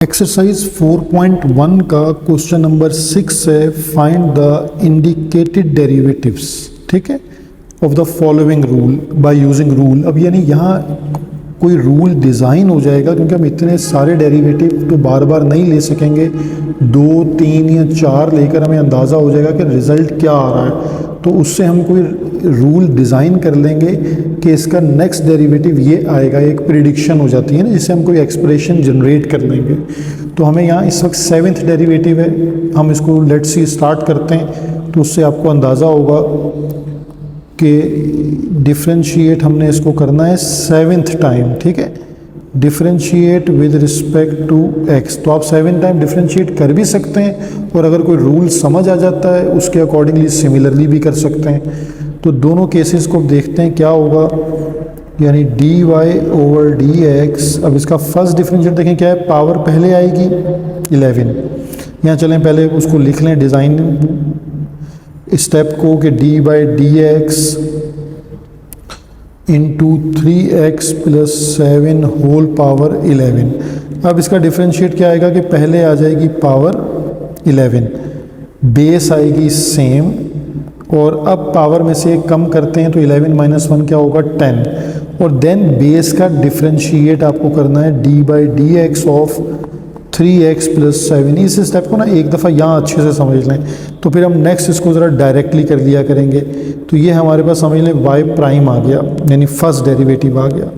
Exercise 4.1 का question number 6 है, find the indicated derivatives, ठीक है, of the following rule by using rule. अब यानी यहाँ कोई रूल डिज़ाइन हो जाएगा, क्योंकि हम इतने सारे डेरिवेटिव तो बार बार नहीं ले सकेंगे, 2, 3 या 4 लेकर हमें अंदाज़ा हो जाएगा कि रिज़ल्ट क्या आ रहा है। तो उससे हम कोई रूल डिज़ाइन कर लेंगे कि इसका नेक्स्ट डेरिवेटिव ये आएगा, एक प्रिडिक्शन हो जाती है ना, जिससे हम कोई एक्सप्रेशन जनरेट कर लेंगे। तो हमें यहाँ इस वक्त 7th डेरिवेटिव है, हम इसको लेट्स सी स्टार्ट करते हैं। तो उससे आपको अंदाज़ा होगा कि डिफ्रेंशिएट हमने इसको करना है 7th टाइम, ठीक है, differentiate with respect to X. तो आप 7 टाइम डिफ्रेंशिएट कर भी सकते हैं, और अगर कोई रूल समझ आ जाता है उसके अकॉर्डिंगली सिमिलरली भी कर सकते हैं। तो दोनों केसेस को देखते हैं क्या होगा, यानी D Y over D X. अब इसका फर्स्ट डिफ्रेंशिएट देखें क्या है, पावर पहले आएगी 11। यहाँ चलें पहले उसको लिख लें डिज़ाइन स्टेप को कि D by D X into 3x plus 7 whole power 11। अब इसका डिफ्रेंशिएट क्या आएगा कि पहले आ जाएगी पावर 11, बेस आएगी सेम, और अब पावर में से कम करते हैं तो 11 माइनस 1 क्या होगा 10, और देन बेस का डिफ्रेंशिएट आपको करना है D by D X of 3x plus 7। इस स्टेप को ना एक दफ़ा यहाँ अच्छे से समझ लें, तो फिर हम नेक्स्ट इसको ज़रा डायरेक्टली कर लिया करेंगे। तो ये हमारे पास समझ लें y प्राइम आ गया, यानी फर्स्ट डेरिवेटिव आ गया।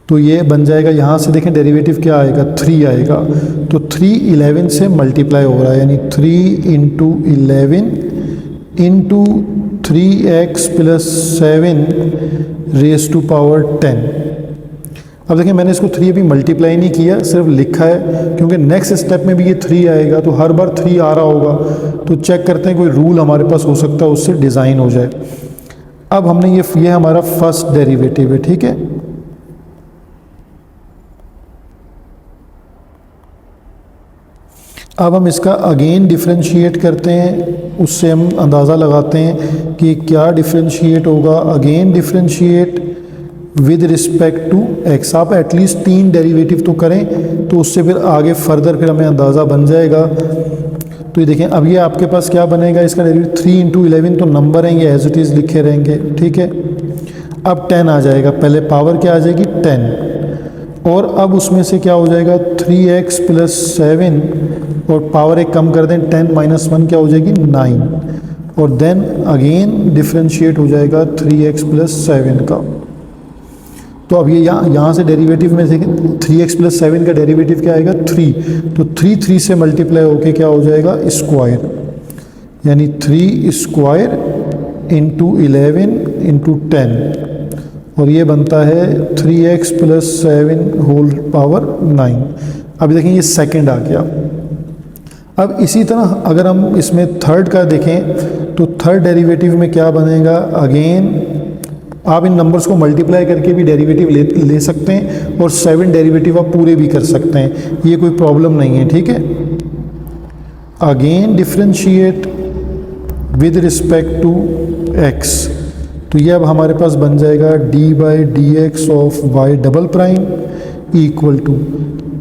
तो ये बन जाएगा, यहाँ से देखें डेरिवेटिव क्या आएगा 3 आएगा। तो 3 11 से मल्टीप्लाई हो रहा है, यानी 3 into 11 into 3x plus 7 raise to power 10। अब देखिए मैंने इसको 3 अभी मल्टीप्लाई नहीं किया, सिर्फ लिखा है, क्योंकि नेक्स्ट स्टेप में भी ये 3 आएगा, तो हर बार 3 आ रहा होगा। तो चेक करते हैं कोई रूल हमारे पास हो सकता है उससे डिज़ाइन हो जाए। अब हमने ये हमारा फर्स्ट डेरिवेटिव है, ठीक है। अब हम इसका अगेन डिफ्रेंशिएट करते हैं, उससे हम अंदाज़ा लगाते हैं कि क्या डिफ्रेंशिएट होगा। Again differentiate with respect to X. आप एटलीस्ट 3 डेरिवेटिव तो करें, तो उससे फिर आगे फर्दर फिर हमें अंदाज़ा बन जाएगा। तो ये देखें, अब ये आपके पास क्या बनेगा, इसका डेरिवेटिव 3 इंटू 11 तो नंबर हैं, ये एज इट इज़ लिखे रहेंगे, ठीक है। अब 10 आ जाएगा, पहले पावर क्या आ जाएगी 10, और अब उसमें से क्या हो जाएगा 3x प्लस 7, और पावर एक कम कर दें 10 माइनस 1 क्या हो जाएगी 9, और देन अगेन डिफ्रेंशिएट हो जाएगा 3x प्लस 7 का। तो अब ये यहाँ से डेरिवेटिव में देखें 3x प्लस 7 का डेरिवेटिव क्या आएगा 3, तो 3 से मल्टीप्लाई होके क्या हो जाएगा स्क्वायर, यानी 3 स्क्वायर इंटू 11 इंटू 10, और ये बनता है 3x प्लस 7 होल पावर 9। अभी देखें ये सेकंड आ गया। अब इसी तरह अगर हम इसमें थर्ड का देखें, तो थर्ड डेरिवेटिव में क्या बनेगा, अगेन आप इन नंबर्स को मल्टीप्लाई करके भी डेरिवेटिव ले सकते हैं, और 7 डेरिवेटिव आप पूरे भी कर सकते हैं, ये कोई प्रॉब्लम नहीं है, ठीक है। Again differentiate with respect to x। तो ये अब हमारे पास बन जाएगा D by D X of Y double prime equal to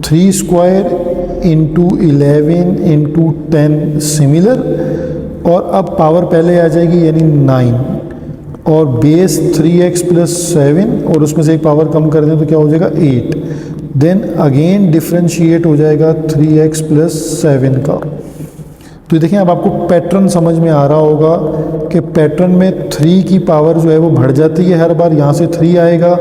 3 square into 11 into 10 similar, और अब पावर पहले आ जाएगी यानी 9, और बेस 3x प्लस 7, और उसमें से एक पावर कम कर दें तो क्या हो जाएगा 8। देन अगेन डिफ्रेंशिएट हो जाएगा 3x प्लस 7 का। तो देखें अब आपको पैटर्न समझ में आ रहा होगा कि पैटर्न में 3 की पावर जो है वो बढ़ जाती है हर बार। यहाँ से 3 आएगा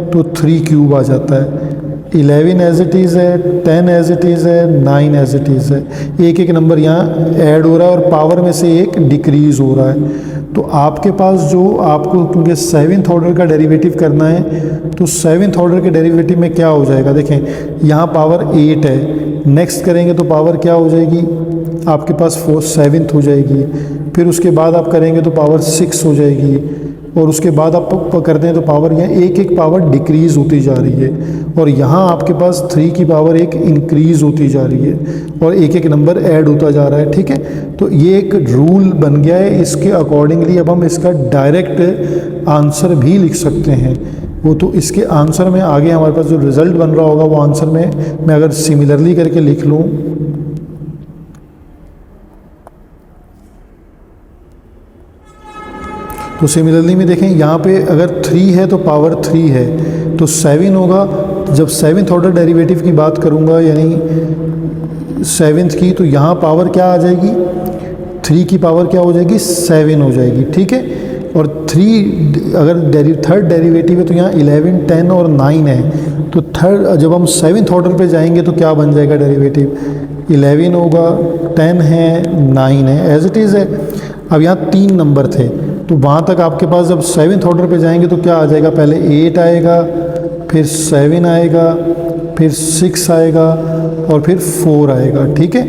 तो 3 क्यूब आ जाता है, 11 एज इट इज़ है, 10 एज इट इज़ है, 9 एज इट इज़ है। एक एक नंबर यहाँ ऐड हो रहा है, और पावर में से एक डिक्रीज हो रहा है। तो आपके पास जो आपको, क्योंकि 7th ऑर्डर का डेरिवेटिव करना है, तो 7th ऑर्डर के डेरिवेटिव में क्या हो जाएगा, देखें यहाँ पावर 8 है, नेक्स्ट करेंगे तो पावर क्या हो जाएगी आपके पास 7th हो जाएगी, फिर उसके बाद आप करेंगे तो पावर 6 हो जाएगी, और उसके बाद आप करते हैं तो पावर यहाँ एक एक पावर डिक्रीज़ होती जा रही है, और यहाँ आपके पास 3 की पावर एक इंक्रीज़ होती जा रही है, और एक एक नंबर ऐड होता जा रहा है, ठीक है। तो ये एक रूल बन गया है, इसके अकॉर्डिंगली अब हम इसका डायरेक्ट आंसर भी लिख सकते हैं वो तो इसके आंसर में आगे हमारे पास जो रिज़ल्ट बन रहा होगा वो आंसर में मैं अगर सिमिलरली करके लिख लूँ, तो सिमिलरली में देखें यहाँ पे अगर 3 है तो पावर 3 है तो 7 होगा। जब 7th ऑर्डर डेरिवेटिव की बात करूँगा यानी 7th की, तो यहाँ पावर क्या आ जाएगी, 3 की पावर क्या हो जाएगी, 7 हो जाएगी। ठीक है, और 3 अगर थर्ड डेरिवेटिव है तो यहाँ 11, 10 और 9 है। तो थर्ड जब हम 7th ऑर्डर पे जाएंगे तो क्या बन जाएगा डेरिवेटिव, 11 होगा, 10 है, 9 है, एज इट इज़ है। अब यहाँ 3 नंबर थे तो वहाँ तक आपके पास जब 7th ऑर्डर पे जाएंगे तो क्या आ जाएगा, पहले 8 आएगा, फिर 7 आएगा, फिर 6 आएगा और फिर 4 आएगा। ठीक है,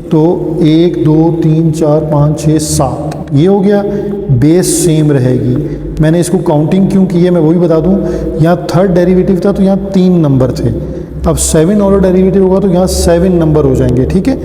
तो 1 2 3 4 5 6 7 ये हो गया, बेस सेम रहेगी। मैंने इसको काउंटिंग क्यों की है मैं वही बता दूं, यहाँ थर्ड डेरिवेटिव था तो यहाँ 3 नंबर थे, अब 7 ऑर्डर डेरिवेटिव होगा तो यहाँ 7 नंबर हो जाएंगे। ठीक है,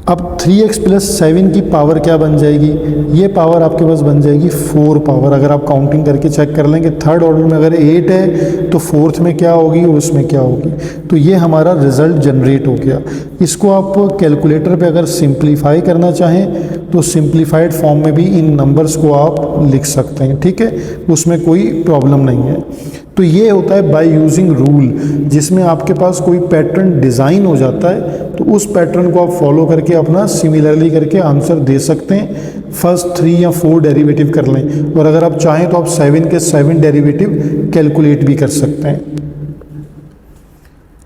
अब 3x + 7 की पावर क्या बन जाएगी, ये पावर आपके पास बन जाएगी 4 पावर। अगर आप काउंटिंग करके चेक कर लेंगे, थर्ड ऑर्डर में अगर 8 है तो फोर्थ में क्या होगी और उसमें क्या होगी, तो ये हमारा रिजल्ट जनरेट हो गया। इसको आप कैलकुलेटर पे अगर सिंप्लीफाई करना चाहें तो सिंप्लीफाइड फॉर्म में भी इन नंबर्स को आप लिख सकते हैं। ठीक है, उसमें कोई प्रॉब्लम नहीं है। तो ये होता है बाय यूजिंग रूल, जिसमें आपके पास कोई पैटर्न डिज़ाइन हो जाता है तो उस पैटर्न को आप फॉलो करके अपना सिमिलरली करके आंसर दे सकते हैं। फर्स्ट 3 या 4 डेरिवेटिव कर लें, और अगर आप चाहें तो आप 7 के 7 डेरिवेटिव कैलकुलेट भी कर सकते हैं।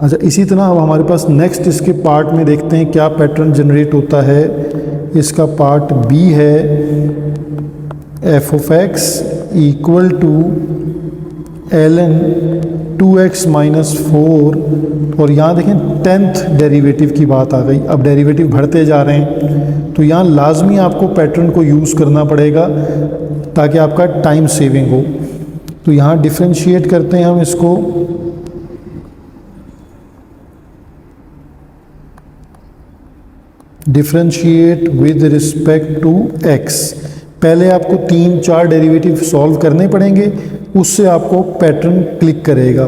अच्छा, इसी तरह अब हमारे पास नेक्स्ट इसके पार्ट में देखते हैं क्या पैटर्न जनरेट होता है। इसका पार्ट बी है f(x) = ln 2x - 4, और यहाँ देखें 10th डेरिवेटिव की बात आ गई। अब डेरिवेटिव बढ़ते जा रहे हैं तो यहाँ लाजमी आपको पैटर्न को यूज़ करना पड़ेगा ताकि आपका टाइम सेविंग हो। तो यहाँ डिफ्रेंशिएट करते हैं हम इसको, differentiate with respect to x। पहले आपको 3-4 डेरिवेटिव सॉल्व करने पड़ेंगे, उससे आपको पैटर्न क्लिक करेगा।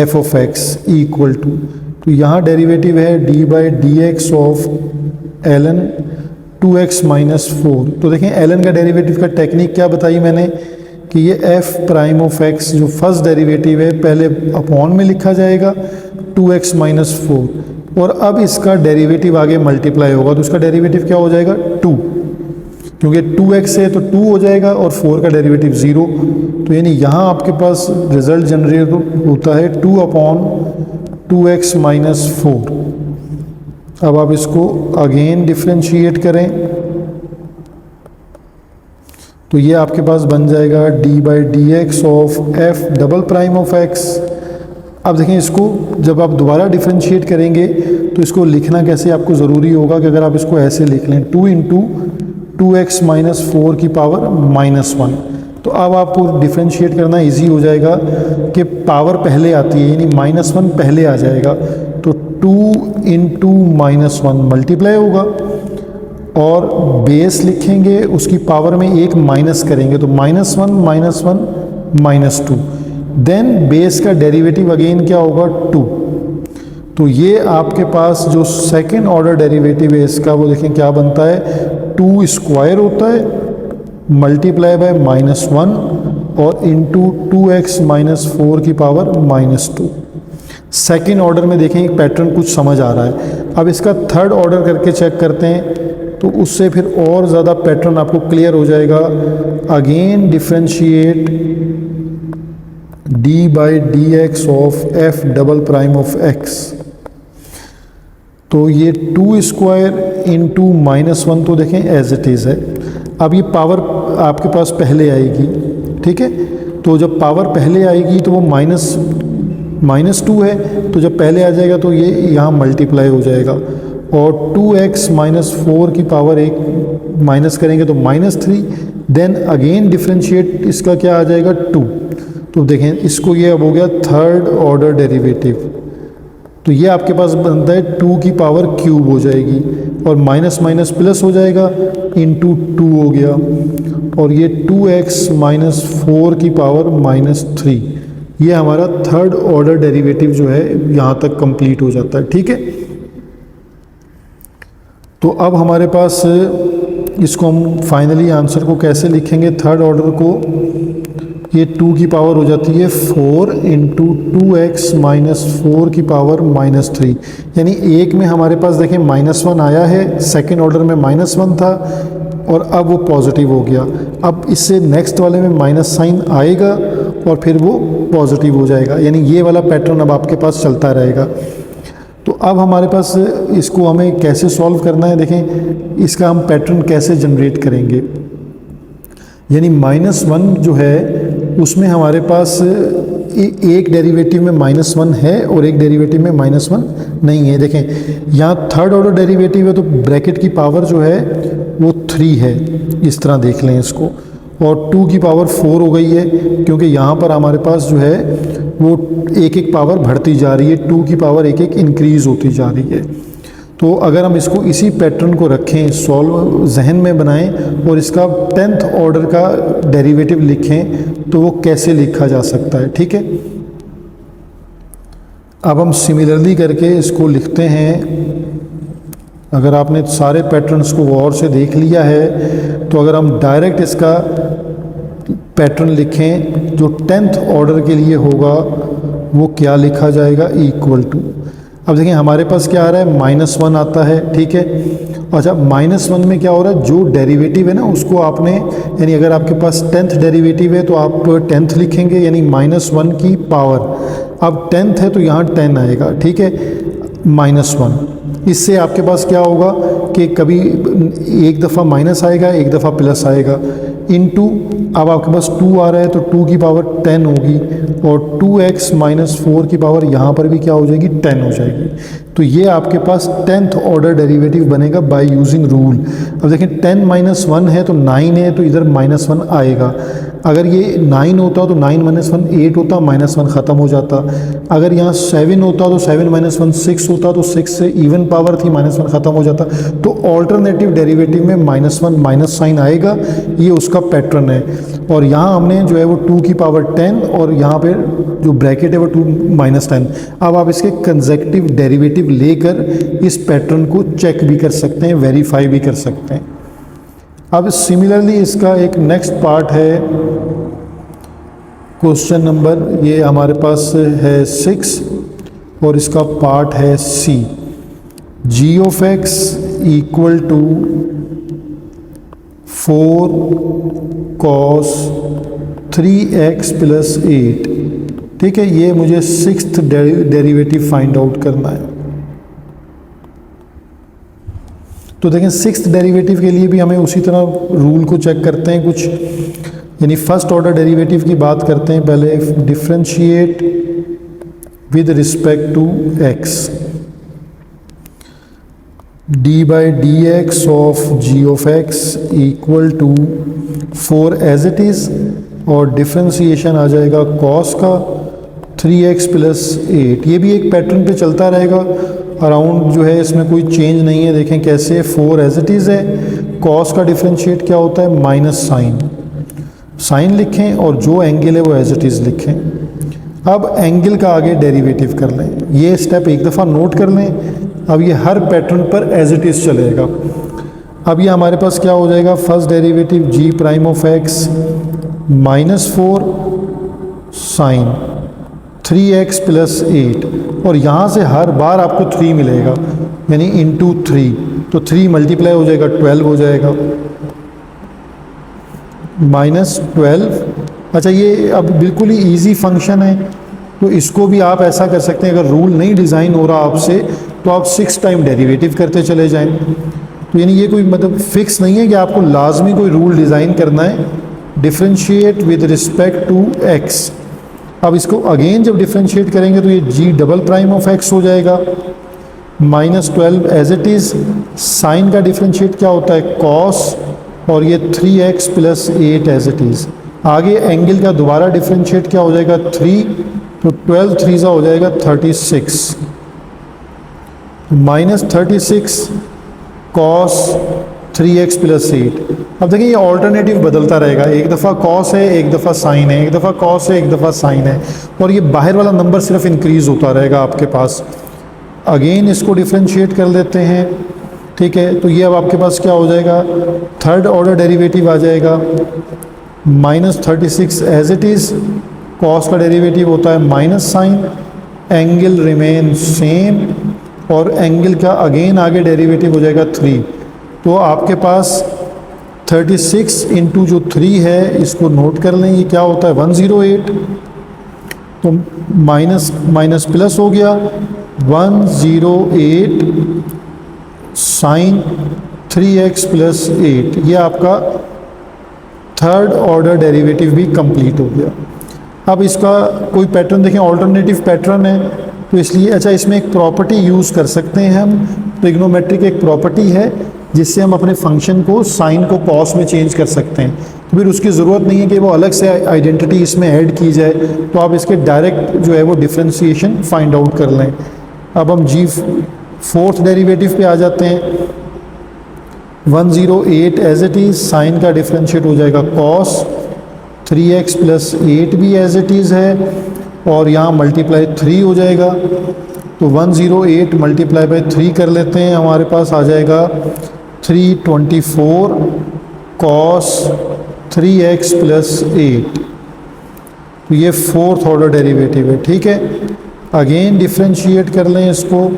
f(x) = तो यहाँ डेरिवेटिव है d/dx ऑफ ln 2x - 4। तो देखें ln का डेरिवेटिव का टेक्निक क्या बताई मैंने कि ये f'(x) जो फर्स्ट डेरिवेटिव है पहले अपॉन में लिखा जाएगा 2x - 4, और अब इसका डेरिवेटिव आगे मल्टीप्लाई होगा तो इसका डेरिवेटिव क्या हो जाएगा, 2, क्योंकि 2x है तो 2 हो जाएगा और 4 का डेरिवेटिव 0। तो यानी यहाँ आपके पास रिजल्ट जनरेट होता है 2/2x - 4। अब आप इसको अगेन डिफ्रेंशिएट करें तो ये आपके पास बन जाएगा d/dx ऑफ f'(x). अब देखें इसको जब आप दोबारा डिफ्रेंशिएट करेंगे तो इसको लिखना कैसे आपको ज़रूरी होगा कि अगर आप इसको ऐसे लिख लें 2 × 2x - 4 की पावर -1, तो अब आपको डिफ्रेंशिएट करना इजी हो जाएगा कि पावर पहले आती है यानी -1 पहले आ जाएगा। तो 2 × -1 मल्टीप्लाई होगा और बेस लिखेंगे, उसकी पावर में एक माइनस करेंगे तो -1 -1 -2, देन बेस का डेरिवेटिव अगेन क्या होगा, 2। तो ये आपके पास जो सेकंड ऑर्डर डेरिवेटिव है इसका वो देखें क्या बनता है, 2² होता है मल्टीप्लाई बाय -1 और इंटू 2x - 4 की पावर -2। सेकेंड ऑर्डर में देखें एक पैटर्न कुछ समझ आ रहा है। अब इसका थर्ड ऑर्डर करके चेक करते हैं तो उससे फिर और ज़्यादा पैटर्न आपको क्लियर हो जाएगा। Again differentiate d/dx of f'(x). तो ये 2² इंटू -1 तो देखें एज इट इज़ है। अब ये पावर आपके पास पहले आएगी, ठीक है, तो जब पावर पहले आएगी तो वो -2 है, तो जब पहले आ जाएगा तो ये यहाँ मल्टीप्लाई हो जाएगा और 2x - 4 की पावर एक माइनस करेंगे तो -3, देन अगेन डिफ्रेंशिएट इसका क्या आ जाएगा, 2। तो देखें इसको ये अब हो गया थर्ड ऑर्डर डेरिवेटिव, तो ये आपके पास बनता है 2 की पावर क्यूब हो जाएगी और माइनस माइनस प्लस हो जाएगा इंटू 2 हो गया और ये 2x - 4 की पावर -3। ये हमारा थर्ड ऑर्डर डेरिवेटिव जो है यहाँ तक कंप्लीट हो जाता है। ठीक है, तो अब हमारे पास इसको हम फाइनली आंसर को कैसे लिखेंगे, थर्ड ऑर्डर को, ये 2 की पावर हो जाती है 4 इंटू 2x माइनस 4 की पावर माइनस 3, यानी एक में हमारे पास देखें -1 आया है, सेकेंड ऑर्डर में -1 था और अब वो पॉजिटिव हो गया। अब इससे नेक्स्ट वाले में माइनस साइन आएगा और फिर वो पॉजिटिव हो जाएगा, यानी ये वाला पैटर्न अब आपके पास चलता रहेगा। तो अब हमारे पास इसको हमें कैसे सॉल्व करना है, देखें इसका हम पैटर्न कैसे जनरेट करेंगे। यानी -1 जो है उसमें हमारे पास एक डेरिवेटिव में -1 है और एक डेरिवेटिव में -1 नहीं है। देखें यहाँ थर्ड ऑर्डर डेरिवेटिव है तो ब्रैकेट की पावर जो है वो 3 है, इस तरह देख लें इसको, और 2 की पावर 4 हो गई है क्योंकि यहाँ पर हमारे पास जो है वो एक एक पावर बढ़ती जा रही है, 2 की पावर एक एक इंक्रीज़ होती जा रही है। तो अगर हम इसको इसी पैटर्न को रखें, सॉल्व जहन में बनाएं और इसका 10th ऑर्डर का डेरिवेटिव लिखें तो वो कैसे लिखा जा सकता है। ठीक है, अब हम सिमिलरली करके इसको लिखते हैं। अगर आपने सारे पैटर्न्स को गौर से देख लिया है तो अगर हम डायरेक्ट इसका पैटर्न लिखें जो 10th ऑर्डर के लिए होगा वो क्या लिखा जाएगा, इक्वल टू, अब देखें हमारे पास क्या आ रहा है, -1 आता है। ठीक है, अच्छा -1 में क्या हो रहा है, जो डेरिवेटिव है ना उसको आपने, यानी अगर आपके पास 10th डेरिवेटिव है तो आप 10th लिखेंगे, यानी -1 की पावर, अब 10th है तो यहाँ 10 आएगा। ठीक है, -1, इससे आपके पास क्या होगा कि कभी एक दफ़ा माइनस आएगा, एक दफ़ा प्लस आएगा, इनटू, अब आपके पास 2 आ रहा है तो 2 की पावर 10 होगी और 2x माइनस 4 की पावर यहाँ पर भी क्या हो जाएगी, 10 हो जाएगी। तो ये आपके पास 10th ऑर्डर डेरिवेटिव बनेगा बाय यूजिंग रूल। अब देखें 10 - 1 है तो 9 है तो इधर -1 आएगा। अगर ये 9 होता तो 9 - 1 8 होता, -1 ख़त्म हो जाता। अगर यहाँ 7 होता तो 7 - 1 6 होता, तो 6 से इवन पावर थी, -1 ख़त्म हो जाता। तो ऑल्टरनेटिव डेरिवेटिव में -1 माइनस साइन आएगा, ये उसका पैटर्न है। और यहाँ हमने जो है वो 2 की पावर 10 और यहाँ पे जो ब्रैकेट है वो 2 - 10। अब आप इसके कंसेक्टिव डेरिवेटिव लेकर इस पैटर्न को चेक भी कर सकते हैं, वेरीफाई भी कर सकते हैं। अब सिमिलरली इसका एक नेक्स्ट पार्ट है, क्वेश्चन नंबर ये हमारे पास है 6 और इसका पार्ट है C, g of x equal to 4 cos 3x plus 8। ठीक है, ये मुझे 6th डेरिवेटिव फाइंड आउट करना है। तो देखें 6th डेरिवेटिव के लिए भी हमें उसी तरह रूल को चेक करते हैं कुछ, यानी फर्स्ट ऑर्डर डेरिवेटिव की बात करते हैं पहले। Differentiate with respect to x, D by D X of G of X equal to 4 as it is, और डिफ्रेंशिएशन आ जाएगा कॉस का 3x प्लस 8। ये भी एक पैटर्न पे चलता रहेगा, अराउंड जो है इसमें कोई चेंज नहीं है। देखें कैसे, 4 एज इट इज़ है, कॉस का डिफ्रेंशिएट क्या होता है, माइनस साइन लिखें और जो एंगल है वो एज इट इज़ लिखें। अब एंगल का आगे डेरिवेटिव कर लें, ये स्टेप एक दफ़ा नोट कर लें। अब ये हर पैटर्न पर एज इट इज़ चलेगा। अब ये हमारे पास क्या हो जाएगा, first derivative G prime of X -4 sine 3x plus 8, और यहाँ से हर बार आपको 3 मिलेगा, यानी इंटू 3, तो 3 मल्टीप्लाई हो जाएगा 12 हो जाएगा, -12। अच्छा, ये अब बिल्कुल ही इजी फंक्शन है, तो इसको भी आप ऐसा कर सकते हैं, अगर रूल नहीं डिज़ाइन हो रहा आपसे तो आप 6 टाइम डेरिवेटिव करते चले जाएं। तो यानी ये कोई मतलब फिक्स नहीं है कि आपको लाजमी कोई रूल डिज़ाइन करना है। Differentiate with respect to x, अब इसको अगेन जब डिफरेंशिएट करेंगे तो ये G double prime of x हो जाएगा, -12 एज इट इज़। साइन का डिफरेंशिएट क्या होता है, कॉस, और ये 3x plus 8 as it is. आगे एंगल का दोबारा डिफरेंशिएट क्या हो जाएगा, 3, तो 12 3 हो जाएगा 36, -36 कॉस 3x प्लस 8। अब देखिए ये ऑल्टरनेटिव बदलता रहेगा, एक दफ़ा कॉस है, एक दफ़ा साइन है, एक दफ़ा कॉस है, एक दफ़ा साइन है, और ये बाहर वाला नंबर सिर्फ इंक्रीज़ होता रहेगा आपके पास। अगेन इसको डिफ्रेंशिएट कर लेते हैं, ठीक है। तो ये अब आपके पास क्या हो जाएगा, थर्ड ऑर्डर डेरिवेटिव आ जाएगा -36 एज इट इज़, कॉस का डेरिवेटिव होता है minus sine, angle remain same, और एंगल का अगेन आगे डेरिवेटिव हो जाएगा 3। तो आपके पास 36 इंटू जो 3 है इसको नोट कर लें, ये क्या होता है 108, तो माइनस माइनस प्लस हो गया 108 साइन 3x + 8, ये आपका थर्ड ऑर्डर डेरिवेटिव भी कंप्लीट हो गया। अब इसका कोई पैटर्न देखें, ऑल्टरनेटिव पैटर्न है, तो इसलिए अच्छा इसमें एक प्रॉपर्टी यूज़ कर सकते हैं हम, ट्रिग्नोमेट्रिक एक प्रॉपर्टी है जिससे हम अपने फंक्शन को साइन को कॉस में चेंज कर सकते हैं। तो फिर उसकी ज़रूरत नहीं है कि वो अलग से आइडेंटिटी इसमें ऐड की जाए, तो आप इसके डायरेक्ट जो है वो डिफ्रेंशिएशन फाइंड आउट कर लें। अब हम जी फोर्थ डेरिवेटिव पे आ जाते हैं, 108 एज इट इज़, साइन का डिफ्रेंशिएट हो जाएगा कॉस, 3x + 8 भी एज इट इज़ है, और यहाँ मल्टीप्लाई 3 हो जाएगा, तो 108 मल्टीप्लाई बाई 3 कर लेते हैं, हमारे पास आ जाएगा 324 कॉस 3x + 8, तो ये फोर्थ ऑर्डर डेरिवेटिव है, ठीक है। अगेन डिफ्रेंशिएट कर लें इसको,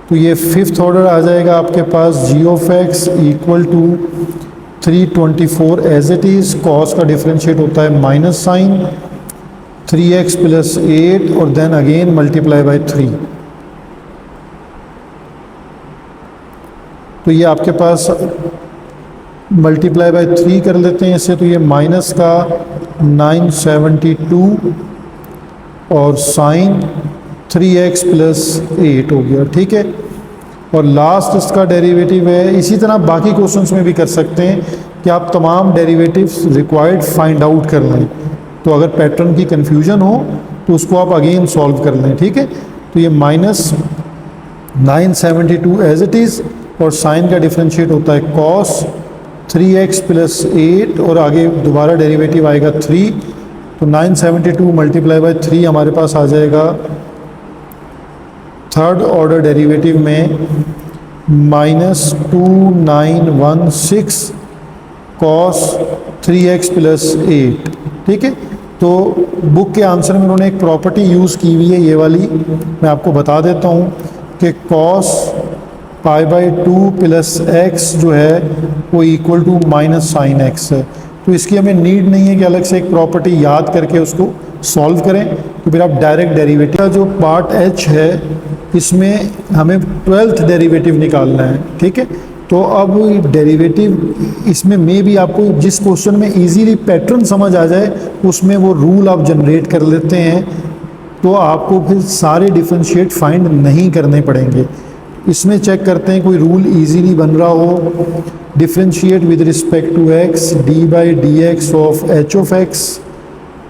तो ये फिफ्थ ऑर्डर आ जाएगा आपके पास, g(x) = 324 as it is, cos का डिफ्रेंशिएट होता है माइनस साइन 3x + 8 और देन अगेन मल्टीप्लाई बाई 3, तो ये आपके पास मल्टीप्लाई बाई 3 कर लेते हैं इससे, तो ये माइनस का 972 और साइन 3x + 8 हो गया, ठीक है। और लास्ट इसका डेरिवेटिव है, इसी तरह बाकी क्वेश्चंस में भी कर सकते हैं कि आप तमाम डेरिवेटिव्स रिक्वायर्ड फाइंड आउट कर लें, तो अगर पैटर्न की कन्फ्यूजन हो तो उसको आप अगेन सॉल्व कर लें, ठीक है। तो ये -972 एज इट इज़, और साइन का डिफ्रेंशिएट होता है कॉस 3x + 8 और आगे दोबारा डेरिवेटिव आएगा 3, तो 972 मल्टीप्लाई बाई 3 हमारे पास आ जाएगा थर्ड ऑर्डर डेरिवेटिव में -2916 कॉस 3x + 8, ठीक है। तो बुक के आंसर में उन्होंने एक प्रॉपर्टी यूज़ की हुई है, ये वाली मैं आपको बता देता हूँ कि cos π/2 + x जो है वो इक्वल टू -sin x है। तो इसकी हमें नीड नहीं है कि अलग से एक प्रॉपर्टी याद करके उसको सॉल्व करें, तो फिर आप डायरेक्ट डेरिवेटिव का जो पार्ट h है इसमें हमें 12th डेरिवेटिव निकालना है, ठीक है। तो अब डेरिवेटिव इसमें मे भी आपको जिस क्वेश्चन में इजीली पैटर्न समझ आ जाए उसमें वो रूल आप जनरेट कर लेते हैं, तो आपको फिर सारे डिफरेंशिएट फाइंड नहीं करने पड़ेंगे। इसमें चेक करते हैं कोई रूल इजीली बन रहा हो, differentiate with respect to x d/dx of h(x)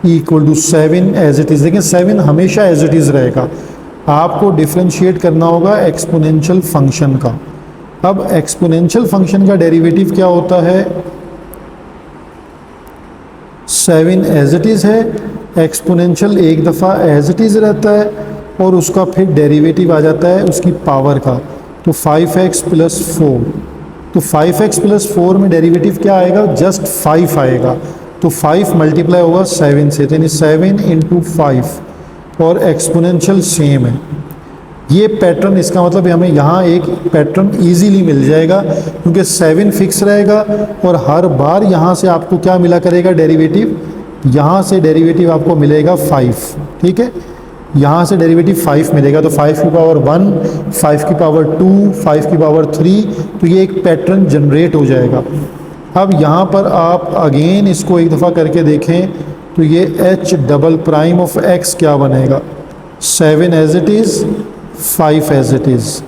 = 7 as it is. देखिए 7 हमेशा एज इट इज़ रहेगा, आपको डिफरेंशिएट करना होगा एक्सपोनेंशियल फंक्शन का। अब एक्सपोनेंशियल फंक्शन का डेरिवेटिव क्या होता है, 7 एज इट इज़ है, एक्सपोनेंशियल एक दफ़ा एज इट इज़ रहता है और उसका फिर डेरिवेटिव आ जाता है उसकी पावर का, तो 5x + 4, तो 5x + 4 में डेरिवेटिव क्या आएगा, जस्ट 5 आएगा, तो 5 मल्टीप्लाई होगा 7 से, तो यानी 7 × 5 और एक्सपोनेंशियल सेम है। ये पैटर्न, इसका मतलब हमें यहाँ एक पैटर्न इजीली मिल जाएगा क्योंकि 7 फिक्स रहेगा और हर बार यहाँ से आपको क्या मिला करेगा डेरिवेटिव, यहाँ से डेरिवेटिव आपको मिलेगा 5, ठीक है। यहाँ से डेरिवेटिव 5 मिलेगा, तो 5 की पावर 1, 5 की पावर 2, 5 की पावर 3, तो ये एक पैटर्न जनरेट हो जाएगा। अब यहाँ पर आप अगेन इसको एक दफ़ा करके देखें तो ये h'(x) क्या बनेगा, 7 as it is, 5 as it is,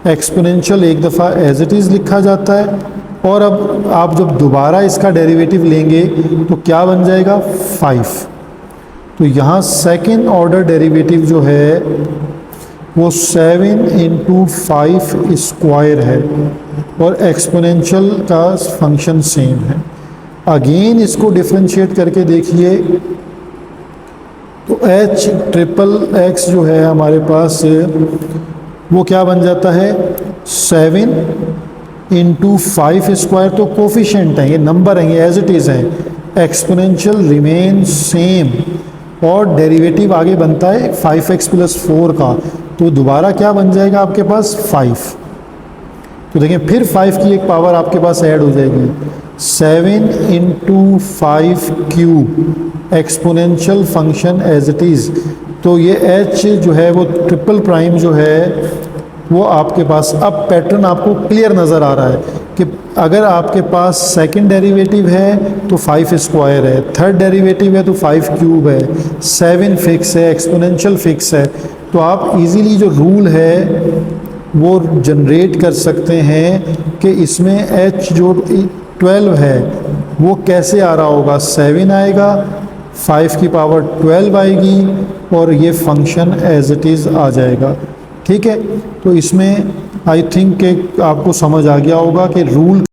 exponential एक दफ़ा एज इट इज़ लिखा जाता है, और अब आप जब दोबारा इसका डेरिवेटिव लेंगे तो क्या बन जाएगा 5। तो यहाँ सेकेंड ऑर्डर डेरिवेटिव जो है वो 7 × 5 स्क्वायर है, और एक्सपोनेंशियल का फंक्शन सेम है। अगेन इसको डिफ्रेंशिएट करके देखिए तो एच ट्रिपल एक्स जो है हमारे पास वो क्या बन जाता है 7 इंटू 5 स्क्वायर, तो कोफिशेंट है, ये नंबर है, ये एज इट इज़ है। एक्सपोनेंशियल रिमेन सेम और डेरिवेटिव आगे बनता है 5x प्लस 4 का, तो दोबारा क्या बन जाएगा आपके पास 5। तो देखिए फिर 5 की एक पावर आपके पास ऐड हो जाएगी 7 into 5 cube exponential function as it is. तो ये h जो है वो ट्रिपल प्राइम जो है वो आपके पास, अब पैटर्न आपको क्लियर नज़र आ रहा है कि अगर आपके पास सेकंड डेरिवेटिव है तो 5 स्क्वायर है, थर्ड डेरिवेटिव है तो 5 क्यूब है, 7 फिक्स है, एक्सपोनेंशियल फिक्स है। तो आप इजीली जो रूल है वो जनरेट कर सकते हैं कि इसमें h जो 12 है वो कैसे आ रहा होगा, 7 आएगा, 5 की पावर 12 आएगी और ये फंक्शन एज इट इज़ आ जाएगा। ठीक है, तो इसमें आई थिंक कि आपको समझ आ गया होगा कि रूल